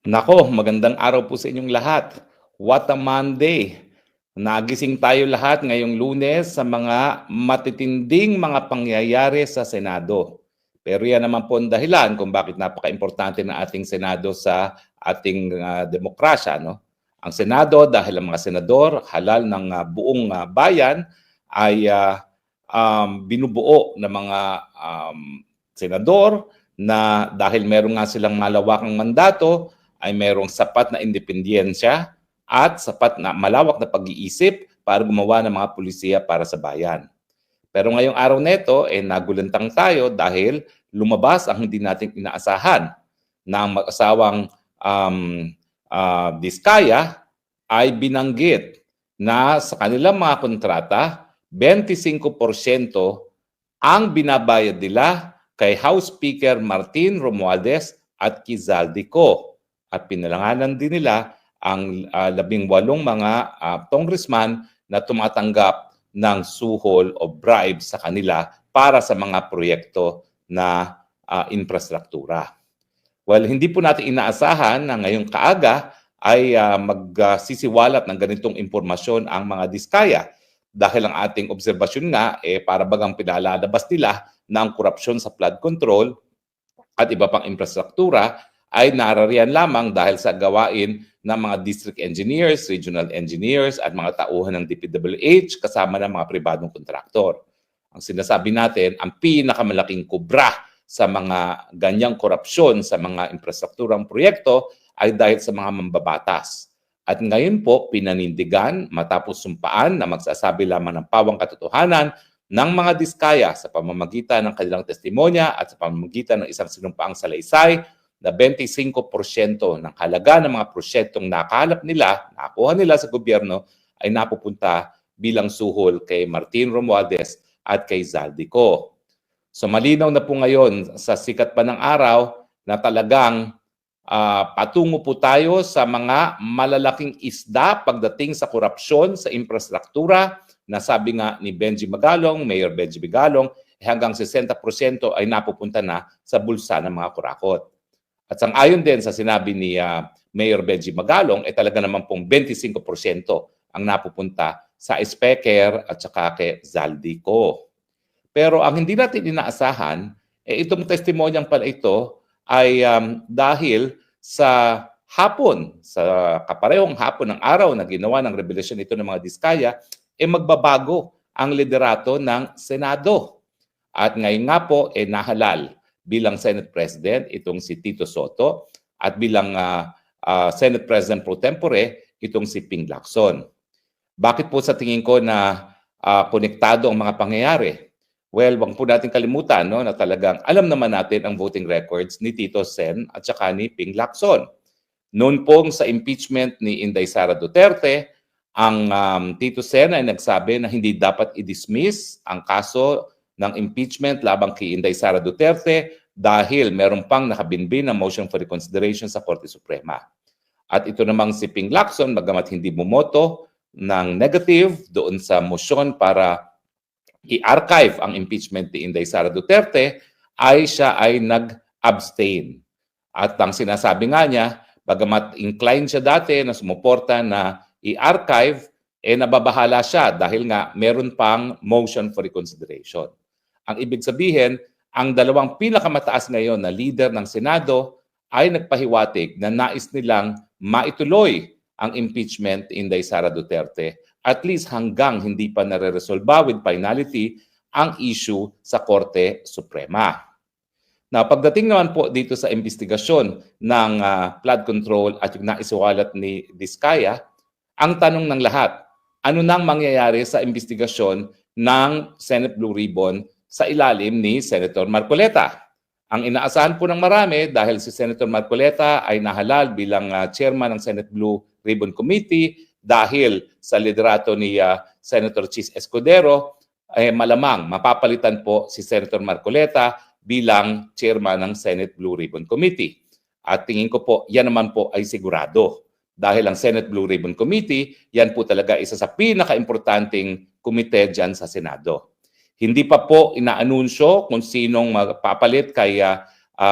Nako, magandang araw po sa inyong lahat. What a Monday! Nagising tayo lahat ngayong Lunes sa mga matitinding mga pangyayari sa Senado. Pero yan naman po ang dahilan kung bakit napaka-importante ng ating Senado sa ating demokrasya. No? Ang Senado, dahil ang mga senador, halal ng buong bayan, ay binubuo ng mga senador na dahil meron nga silang malawakang mandato, ay mayroong sapat na independensya at sapat na malawak na pag-iisip para gumawa ng mga pulisiya para sa bayan. Pero ngayong araw nito, nagulantang tayo dahil lumabas ang hindi natin inaasahan na ang mag-asawang Diskaya ay binanggit na sa kanilang mga kontrata, 25% ang binabayad nila kay House Speaker Martin Romualdez at Quizaldico. At pinalanganan din nila ang 18 mga congressman na tumatanggap ng suhol o bribe sa kanila para sa mga proyekto na infrastruktura. Well, hindi po natin inaasahan na ngayong kaaga ay magsisiwalat ng ganitong impormasyon ang mga Diskaya dahil ang ating obserbasyon nga para bagang pinalalabas nila na ang korupsyon sa flood control at iba pang infrastruktura ay narariyan lamang dahil sa gawain ng mga district engineers, regional engineers at mga tauhan ng DPWH kasama ng mga pribadong kontraktor. Ang sinasabi natin, ang pinakamalaking kubra sa mga ganyang korupsyon sa mga infrastrukturang proyekto ay dahil sa mga mambabatas. At ngayon po, pinanindigan matapos sumpaan na magsasabi lamang ng pawang katotohanan ng mga Diskaya sa pamamagitan ng kanilang testimonya at sa pamamagitan ng isang sinumpaang salaysay na 25% ng halaga ng mga proyektong nakalap nila, nakuha nila sa gobyerno, ay napupunta bilang suhol kay Martin Romualdez at kay Zaldico. So malinaw na po ngayon sa sikat pa ng araw na talagang patungo po tayo sa mga malalaking isda pagdating sa korupsyon sa infrastruktura na sabi nga ni Benji Magalong, Mayor Benji Magalong, hanggang 60% ay napupunta na sa bulsa ng mga kurakot. At sang-ayon din sa sinabi ni Mayor Benji Magalong, talaga naman pong 25% ang napupunta sa Speaker at saka kay Zaldico. Pero ang hindi natin inaasahan, itong testimonyang pala ito ay dahil sa hapon, sa kaparehong hapon ng araw na ginawa ng revelasyon ito ng mga Diskaya, magbabago ang liderato ng Senado. At ngayon nga po, nahalal bilang Senate President itong si Tito Soto at bilang Senate President pro tempore itong si Ping Lacson. Bakit po sa tingin ko na konektado ang mga pangyayari? Well, wag po natin kalimutan no, na talagang alam naman natin ang voting records ni Tito Sen at saka ni Ping Lacson. Noon pong sa impeachment ni Inday Sara Duterte, ang Tito Sen ay nagsabi na hindi dapat i-dismiss ang kaso ng impeachment labang kay Inday Sara Duterte dahil meron pang nakabinbin na motion for reconsideration sa Korte Suprema. At ito namang si Ping Lacson, bagamat hindi bumoto ng negative doon sa motion para i-archive ang impeachment ni Inday Sara Duterte, siya ay nag-abstain. At ang sinasabi nga niya, bagamat inclined siya dati na sumuporta na i-archive, nababahala siya dahil nga meron pang motion for reconsideration. Ang ibig sabihin, ang dalawang pinakamataas ngayon na leader ng Senado ay nagpahiwatig na nais nilang maituloy ang impeachment ni Inday Sara Duterte at least hanggang hindi pa nare-resolba with finality ang issue sa Korte Suprema. Now, pagdating naman po dito sa investigasyon ng flood control at yung naisuwalat ni Diskaya, ang tanong ng lahat, ano nang mangyayari sa investigasyon ng Senate Blue Ribbon sa ilalim ni Senator Marcoleta? Ang inaasahan po ng marami dahil si Senator Marcoleta ay nahalal bilang chairman ng Senate Blue Ribbon Committee dahil sa liderato ni Senator Chis Escudero, malamang mapapalitan po si Senator Marcoleta bilang chairman ng Senate Blue Ribbon Committee. At tingin ko po, yan naman po ay sigurado. Dahil ang Senate Blue Ribbon Committee, yan po talaga isa sa pinaka-importanting komite dyan sa Senado. Hindi pa po inaanunsyo kung sinong magpapalit kay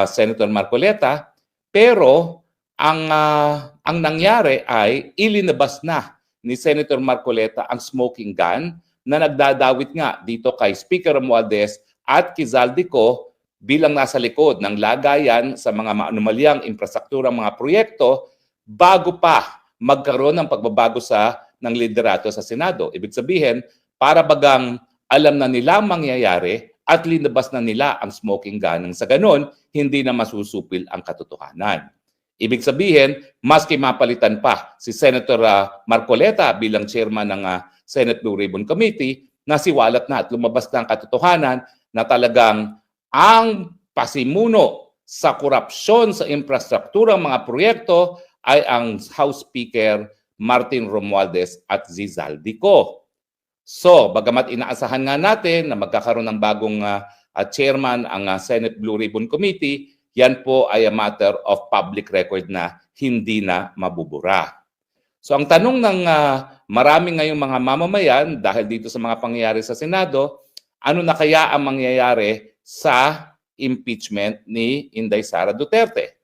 Senator Marcoleta, pero ang nangyari ay ilinabas na ni Senator Marcoleta ang smoking gun na nagdadawit nga dito kay Speaker Romualdez at kay Zaldico bilang nasa likod ng lagayan sa mga maanumalyang infrastrukturang mga proyekto bago pa magkaroon ng pagbabago ng liderato sa Senado. Ibig sabihin, para bagang alam na nila ang mangyayari at linabas na nila ang smoking gun nang sa ganon, hindi na masusupil ang katotohanan. Ibig sabihin, maski mapalitan pa si Senator Marcoleta bilang chairman ng Senate Blue Ribbon Committee, nasiwalat na at lumabas na ang katotohanan na talagang ang pasimuno sa korupsyon sa infrastrukturang mga proyekto ay ang House Speaker Martin Romualdez at Zaldico. So, bagamat inaasahan nga natin na magkakaroon ng bagong chairman ang Senate Blue Ribbon Committee, yan po ay a matter of public record na hindi na mabubura. So ang tanong ng marami ngayong mga mamamayan dahil dito sa mga pangyayari sa Senado, ano na kaya ang mangyayari sa impeachment ni Inday Sara Duterte?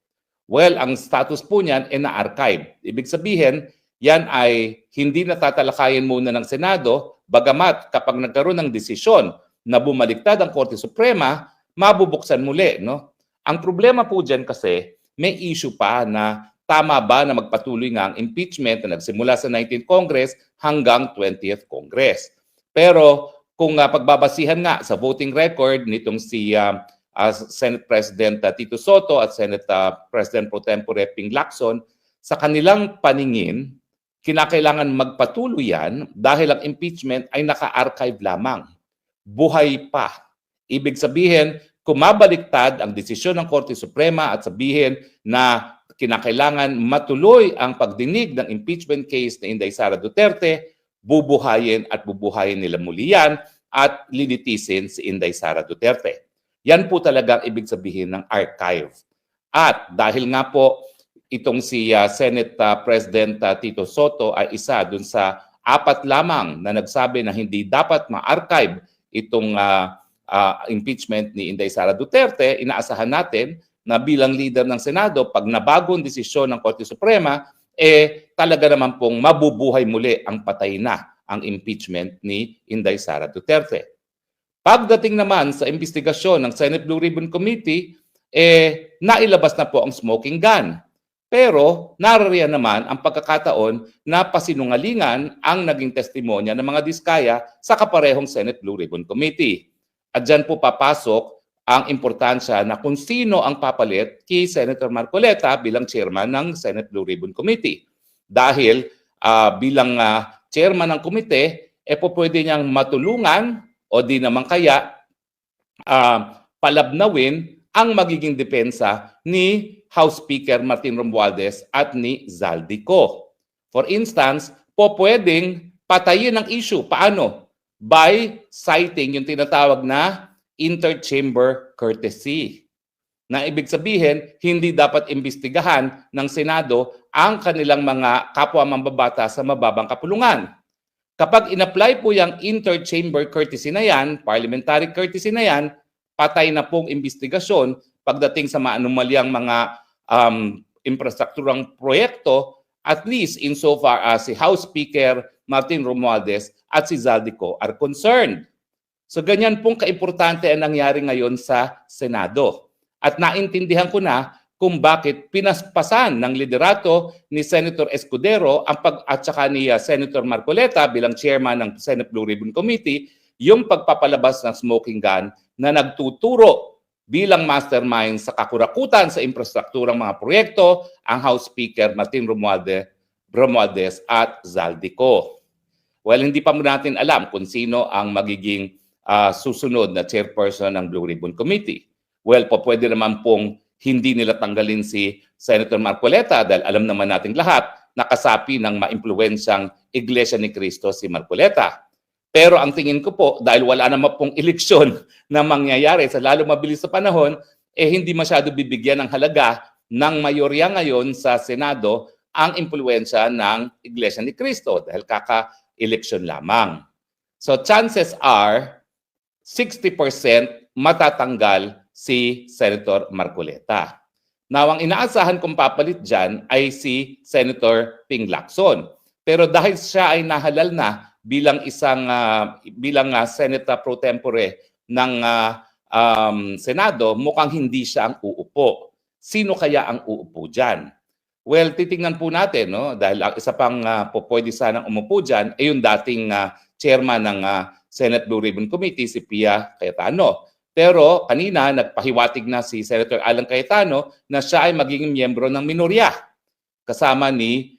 Well, ang status po niyan ay na-archive. Ibig sabihin, yan ay hindi natatalakayin muna ng Senado, bagamat kapag nagkaroon ng desisyon na bumaliktad ang Korte Suprema, mabubuksan muli, no? Ang problema po dyan kasi may issue pa na tama ba na magpatuloy nga ang impeachment na nagsimula sa 19th Congress hanggang 20th Congress. Pero kung pagbabasihan nga sa voting record nitong si Senate President Tito Soto at Senate President Pro Tempore Ping Lacson, sa kanilang paningin, kinakailangan magpatuloy yan dahil ang impeachment ay naka-archive lamang. Buhay pa. Ibig sabihin, kung mabaliktad ang desisyon ng Korte Suprema at sabihin na kinakailangan matuloy ang pagdinig ng impeachment case ni Inday Sara Duterte, bubuhayin nila muli yan at lilitisin si Inday Sara Duterte. Yan po talagang ibig sabihin ng archive. At dahil nga po itong si Senate President Tito Soto ay isa dun sa 4 lamang na nagsabi na hindi dapat ma-archive itong impeachment ni Inday Sara Duterte, inaasahan natin na bilang leader ng Senado, pag nabagong desisyon ng Korte Suprema, talaga naman pong mabubuhay muli ang patay na ang impeachment ni Inday Sara Duterte. Pagdating naman sa investigasyon ng Senate Blue Ribbon Committee, nailabas na po ang smoking gun. Pero narariyan naman ang pagkakataon na pasinungalingan ang naging testimonya ng mga diskaya sa kaparehong Senate Blue Ribbon Committee. At dyan po papasok ang importansya na kung sino ang papalit kay Senator Marcoleta bilang chairman ng Senate Blue Ribbon Committee. Dahil bilang chairman ng komite, po pwede niyang matulungan o di naman kaya palabnawin ang magiging depensa ni House Speaker Martin Romualdez at ni Zaldico. For instance, po pwedeng patayin ang issue. Paano? By citing yung tinatawag na interchamber courtesy. Na ibig sabihin, hindi dapat imbestigahan ng Senado ang kanilang mga kapwa mambabata sa mababang kapulungan. Kapag in-apply po yung interchamber courtesy na yan, parliamentary courtesy na yan, patay na pong investigasyon pagdating sa maanumalyang mga infrastrukturang proyekto, at least insofar as si House Speaker Martin Romualdez at si Zaldico are concerned. So ganyan pong kaimportante ang nangyari ngayon sa Senado. At naintindihan ko na kung bakit pinaspasan ng liderato ni Senator Escudero at saka ni Senator Marcoleta bilang chairman ng Senate Blue Ribbon Committee yung pagpapalabas ng smoking gun na nagtuturo bilang mastermind sa kakurakutan sa infrastrukturang mga proyekto ang House Speaker Martin Romualdez at Zaldico. Well, hindi pa natin alam kung sino ang magiging susunod na chairperson ng Blue Ribbon Committee. Well, pwede naman pong hindi nila tanggalin si Senator Marcoleta dahil alam naman nating lahat na kasapi ng maimpluwensyang Iglesia ni Cristo si Marcoleta. Pero ang tingin ko po, dahil wala naman pong eleksyon na mangyayari sa lalo mabilis sa panahon, hindi masyado bibigyan ng halaga ng mayorya ngayon sa Senado ang impluwensya ng Iglesia ni Cristo dahil kaka-eleksyon lamang. So chances are 60% matatanggal si Senator Marcoleta. Now, ang inaasahan kong papalit dyan ay si Senator Ping Lacson. Pero dahil siya ay nahalal na bilang isang Senate pro tempore ng Senado, mukhang hindi siya ang uupo. Sino kaya ang uupo dyan? Well, titingnan po natin, no? Dahil isa pang pwede sanang umupo dyan ay yung dating chairman ng Senate Blue Ribbon Committee, si Pia Cayetano. Pero kanina, nagpahiwatig na si Senator Alan Cayetano na siya ay magiging miyembro ng minorya kasama ni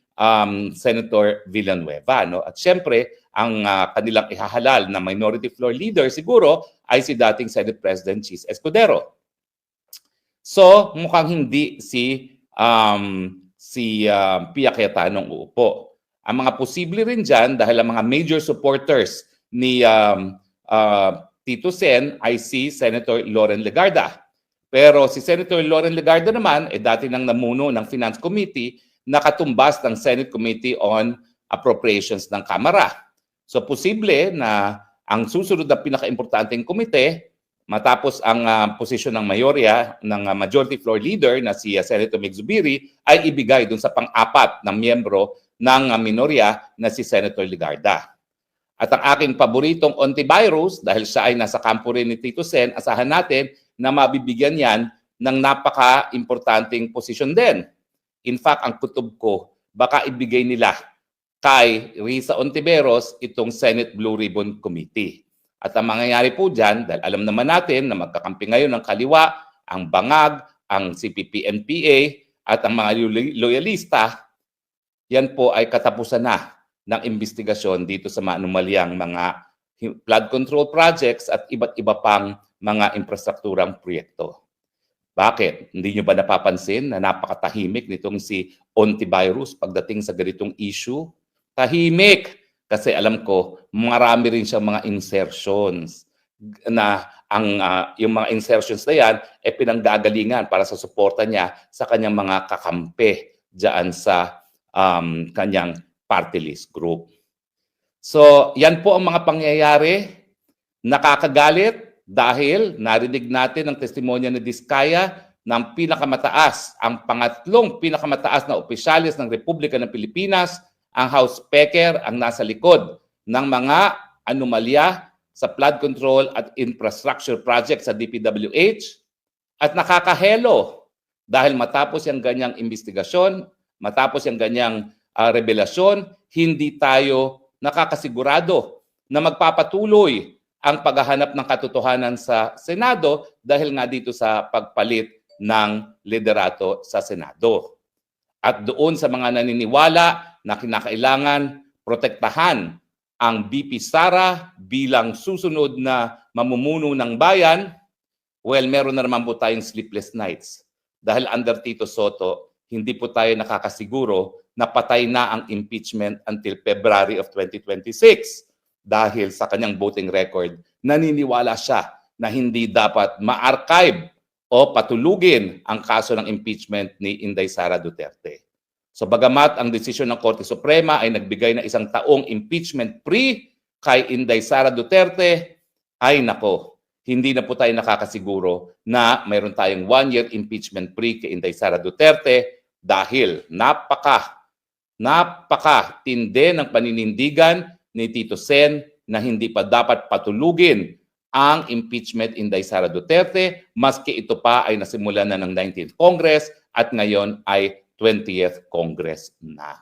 Senator Villanueva. No? At syempre, ang kanilang ihahalal na minority floor leader siguro ay si dating Senate President Chis Escudero. So, mukhang hindi si Pia Cayetano ang uupo. Ang mga posible rin dyan, dahil ang mga major supporters ni Tito Sen ay si Senator Loren Legarda. Pero si Senator Loren Legarda naman, dati nang namuno ng Finance Committee, nakatumbas ng Senate Committee on Appropriations ng Kamara. So posible na ang susunod na pinaka-importanteng komite, matapos ang posisyon ng mayorya, ng majority floor leader na si Senator Mig Zubiri, ay ibigay dun sa pang-apat na miyembro ng minorya na si Senator Legarda. At ang aking paboritong antivirus, dahil siya ay nasa kampo rin ni Tito Sen, asahan natin na mabibigyan yan ng napaka-importanting posisyon din. In fact, ang kutob ko, baka ibigay nila kay Risa Ontiveros itong Senate Blue Ribbon Committee. At ang mangyayari po dyan, dahil alam naman natin na magkakampi ngayon ng kaliwa, ang Bangag, ang CPP-NPA, at ang mga loyalista, yan po ay katapusan na ng investigasyon dito sa maanumalyang mga flood control projects at iba't iba pang mga infrastrukturang proyekto. Bakit? Hindi nyo ba napapansin na napakatahimik nitong si Ontivirus pagdating sa ganitong issue? Tahimik! Kasi alam ko, marami rin siyang mga insertions na yung mga insertions na yan ay pinanggagalingan para sa suporta niya sa kanyang mga kakampi dyan sa kanyang party list group. So, yan po ang mga pangyayari. Nakakagalit dahil narinig natin ang testimonya ni Diskaya ng pinakamataas, ang pangatlong pinakamataas na opisyalis ng Republika ng Pilipinas, ang House Speaker, ang nasa likod ng mga anomalya sa flood control at infrastructure project sa DPWH. At nakakahelo dahil matapos yung ganyang investigasyon, matapos yung ganyang revelasyon, hindi tayo nakakasigurado na magpapatuloy ang paghahanap ng katotohanan sa Senado dahil nga dito sa pagpalit ng liderato sa Senado. At doon sa mga naniniwala na kinakailangan protektahan ang VP Sara bilang susunod na mamumuno ng bayan, well, meron na naman po tayong sleepless nights. Dahil under Tito Soto, hindi po tayo nakakasiguro na patay na ang impeachment until February of 2026 dahil sa kanyang voting record, naniniwala siya na hindi dapat ma-archive o patulugin ang kaso ng impeachment ni Inday Sara Duterte. So bagamat ang desisyon ng Korte Suprema ay nagbigay na 1 taong impeachment free kay Inday Sara Duterte, ay nako, hindi na po tayo nakakasiguro na mayroon tayong 1-year impeachment free kay Inday Sara Duterte dahil napakatindi ng paninindigan ni Tito Sen na hindi pa dapat patulugin ang impeachment Inday Sara Duterte maski ito pa ay nasimulan na ng 19th Congress at ngayon ay 20th Congress na.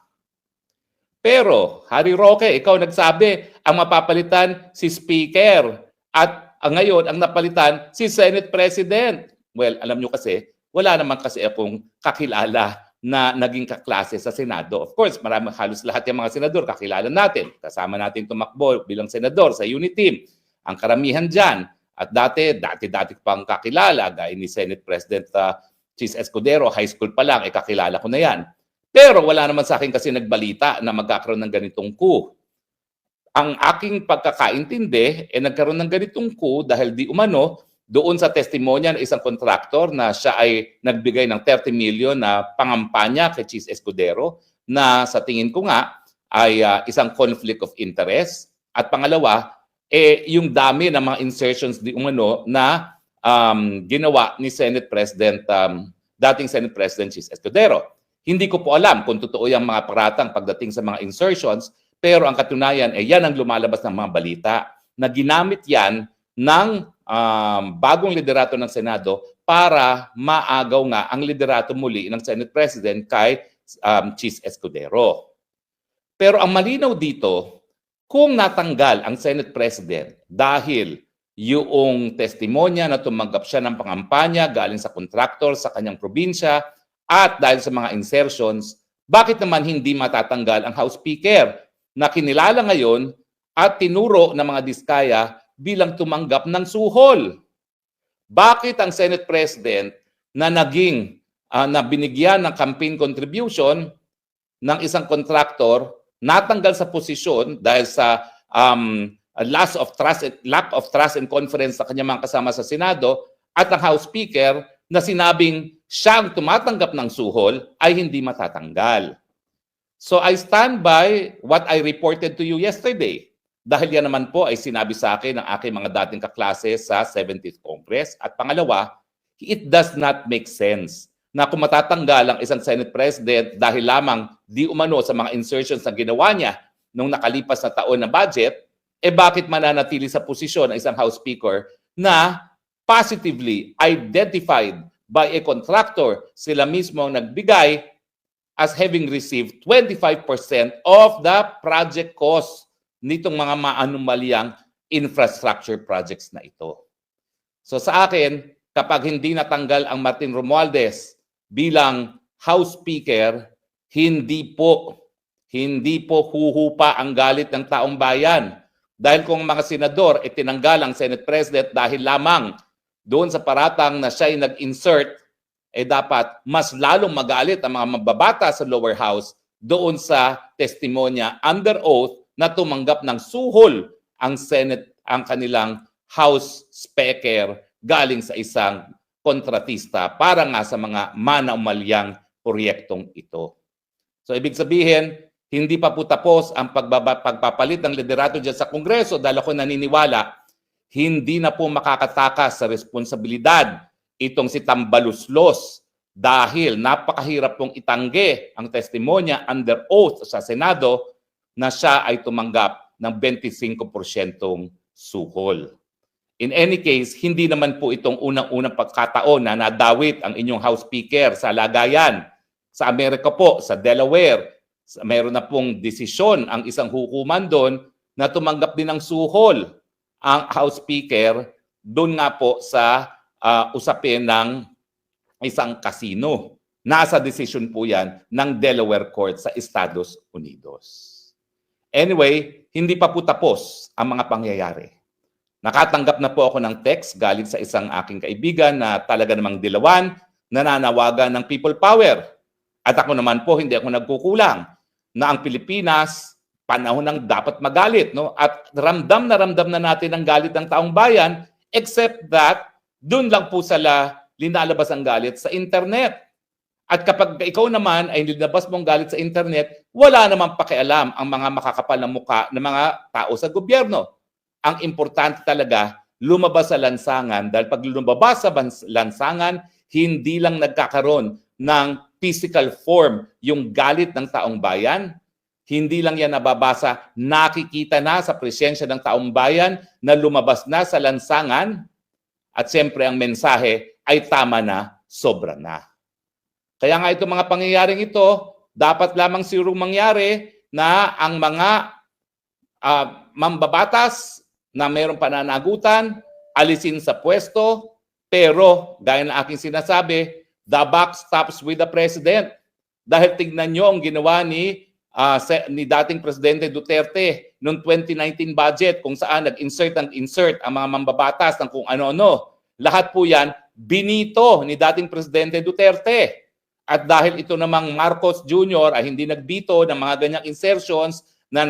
Pero, Harry Roque, ikaw nagsabi, ang mapapalitan si Speaker at ngayon ang napalitan si Senate President. Well, alam nyo kasi, wala naman kasi akong kakilala na naging kaklase sa Senado. Of course, halos lahat ng mga senador kakilala natin. Kasama natin tumakbo bilang senador sa unit team. Ang karamihan dyan. At dati pang kakilala, gaya ni Senate President Chis Escudero, high school pa lang, kakilala ko na yan. Pero wala naman sa akin kasi nagbalita na magkakaroon ng ganitong coup. Ang aking pagkakaintindi, nagkaroon ng ganitong coup dahil di umano, doon sa testimonya ng isang kontraktor na siya ay nagbigay ng 30 million na pangampanya kay Chis Escudero na sa tingin ko nga ay isang conflict of interest. At pangalawa, yung dami ng mga insertions di umano na ginawa ni Senate President dating Senate President Chis Escudero. Hindi ko po alam kung totoo yung mga paratang pagdating sa mga insertions, pero ang katunayan ay yan ang lumalabas ng mga balita na ginamit yan ng bagong liderato ng Senado para maagaw nga ang liderato muli ng Senate President kay Chis Escudero. Pero ang malinaw dito, kung natanggal ang Senate President dahil yung testimonya na tumanggap siya ng pangampanya galing sa kontraktor sa kanyang probinsya at dahil sa mga insertions, bakit naman hindi matatanggal ang House Speaker na kinilala ngayon at tinuro ng mga diskaya bilang tumanggap ng suhol? Bakit ang Senate President na na binigyan ng campaign contribution ng isang kontraktor natanggal sa posisyon dahil sa lack of trust and confidence sa kanyang mga kasama sa Senado, at ang House Speaker na sinabing siya ang tumatanggap ng suhol ay hindi matatanggal? So I stand by what I reported to you yesterday. Dahil yan naman po ay sinabi sa akin ng aking mga dating kaklase sa 70th Congress. At pangalawa, it does not make sense na kung matatanggal ang isang Senate President dahil lamang di umano sa mga insertions na ginawa niya nung nakalipas na taon na budget, bakit mananatili sa posisyon ng isang House Speaker na positively identified by a contractor, sila mismo ang nagbigay as having received 25% of the project cost nitong mga maanumalyang infrastructure projects na ito. So sa akin, kapag hindi natanggal ang Martin Romualdez bilang House Speaker, hindi po huhupa ang galit ng taong bayan. Dahil kung mga senador tinanggal ang Senate President dahil lamang doon sa paratang na siya ay nag-insert, dapat mas lalong magalit ang mga mababata sa lower house doon sa testimonya under oath na tumanggap ng suhol ang Senate, ang kanilang House Speaker galing sa isang kontratista para nga sa mga manaumalyang proyektong ito. So ibig sabihin, hindi pa po tapos ang pagpapalit ng liderato dyan sa Kongreso dahil ako naniniwala, hindi na po makakatakas sa responsibilidad itong si Tambaluslos dahil napakahirap pong itanggi ang testimonya under oath sa Senado na siya ay tumanggap ng 25% suhol. In any case, hindi naman po itong unang-unang pagkataon na nadawit ang inyong House Speaker sa lagayan. Sa Amerika po, sa Delaware, mayroon na pong desisyon ang isang hukuman doon na tumanggap din ng suhol ang House Speaker doon nga po sa usapin ng isang casino. Nasa desisyon po yan ng Delaware Court sa Estados Unidos. Anyway, hindi pa po tapos ang mga pangyayari. Nakatanggap na po ako ng text galing sa isang aking kaibigan na talaga namang dilawan, nananawagan ng people power. At ako naman po, hindi ako nagkukulang na ang Pilipinas, panahon ng dapat magalit. No? At ramdam na natin ang galit ng taong bayan, except that doon lang po sila linalabas ang galit sa internet. At kapag ikaw naman ay nilabas mong galit sa internet, wala namang pakialam ang mga makakapal na mukha ng mga tao sa gobyerno. Ang importante talaga, lumabas sa lansangan dahil pag lumabas sa lansangan, hindi lang nagkakaroon ng physical form yung galit ng taong bayan. Hindi lang yan nababasa, nakikita na sa presensya ng taong bayan na lumabas na sa lansangan. At siyempre ang mensahe ay tama na, sobra na. Kaya nga itong mga pangyayaring ito, dapat lamang sigurong mangyari na ang mga mambabatas na mayroong pananagutan, alisin sa pwesto, pero gaya na aking sinasabi, the buck stops with the President. Dahil tignan nyo ang ginawa ni dating Presidente Duterte noong 2019 budget kung saan nag-insert ang mga mambabatas ng kung ano-ano. Lahat po yan, binito ni dating Presidente Duterte. At dahil ito namang Marcos Jr. ay hindi nagbito ng mga ganyang insertions na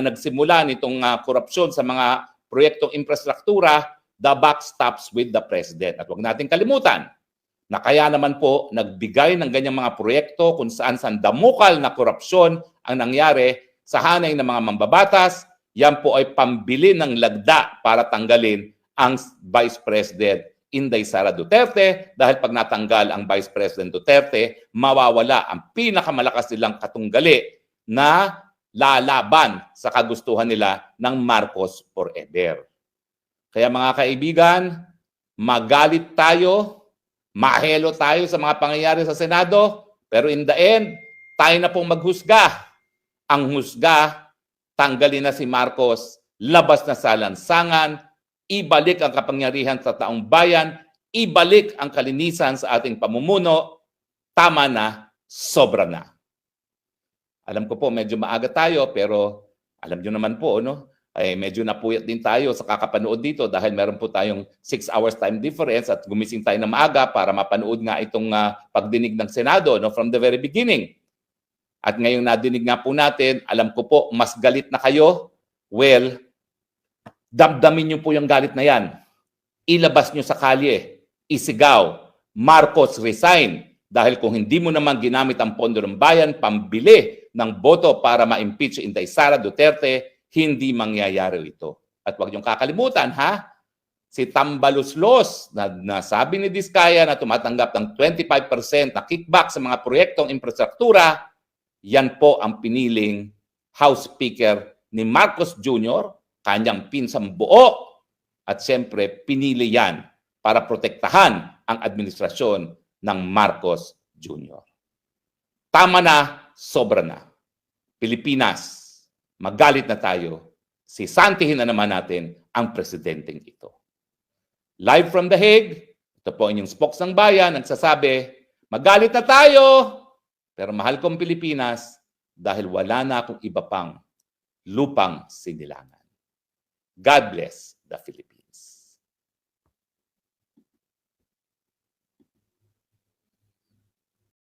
nagsimula nitong korupsyon sa mga proyektong infrastruktura, the buck stops with the President. At huwag natin kalimutan na kaya naman po nagbigay ng ganyang mga proyekto kung saan damukal na korupsyon ang nangyari sa hanay ng mga mambabatas, yan po ay pambili ng lagda para tanggalin ang Vice President Inday Sara Duterte dahil pag natanggal ang Vice President Duterte, mawawala ang pinakamalakas nilang katunggali na lalaban sa kagustuhan nila ng Marcos forever. Kaya mga kaibigan, magalit tayo, mahelo tayo sa mga pangyayari sa Senado, pero in the end, tayo na pong maghusga. Ang husga, tanggalin na si Marcos, labas na sa lansangan, ibalik ang kapangyarihan sa taong bayan, ibalik ang kalinisan sa ating pamumuno, tama na, sobra na. Alam ko po, medyo maaga tayo, pero alam nyo naman po, no? Ay medyo napuyat din tayo sa kakapanood dito dahil meron po tayong 6 hours time difference at gumising tayo na maaga para mapanood nga itong pagdinig ng Senado, no, from the very beginning. At ngayong nadinig nga po natin, alam ko po, mas galit na kayo. Well, damdamin nyo po yung galit na yan. Ilabas nyo sa kalye, isigaw, Marcos resign. Dahil kung hindi mo naman ginamit ang pondo ng bayan, pambili ng boto para ma-impeach si Inday Sara Duterte, hindi mangyayari ito. At huwag niyong kakalimutan, ha? Si Tambaluslos, na nasabi ni Diskaya na tumatanggap ng 25% na kickback sa mga proyektong infrastruktura, yan po ang piniling House Speaker ni Marcos Jr., kanyang pinsang buo, at siyempre pinili yan para protektahan ang administrasyon ng Marcos Jr. Tama na, sobra na. Pilipinas, magalit na tayo. Sisantihin na naman natin ang presidenteng ito. Live from The Hague, ito po inyong spokes ng bayan, nagsasabi, magalit na tayo, pero mahal kong Pilipinas dahil wala na akong iba pang lupang sinilangan. God bless the Philippines.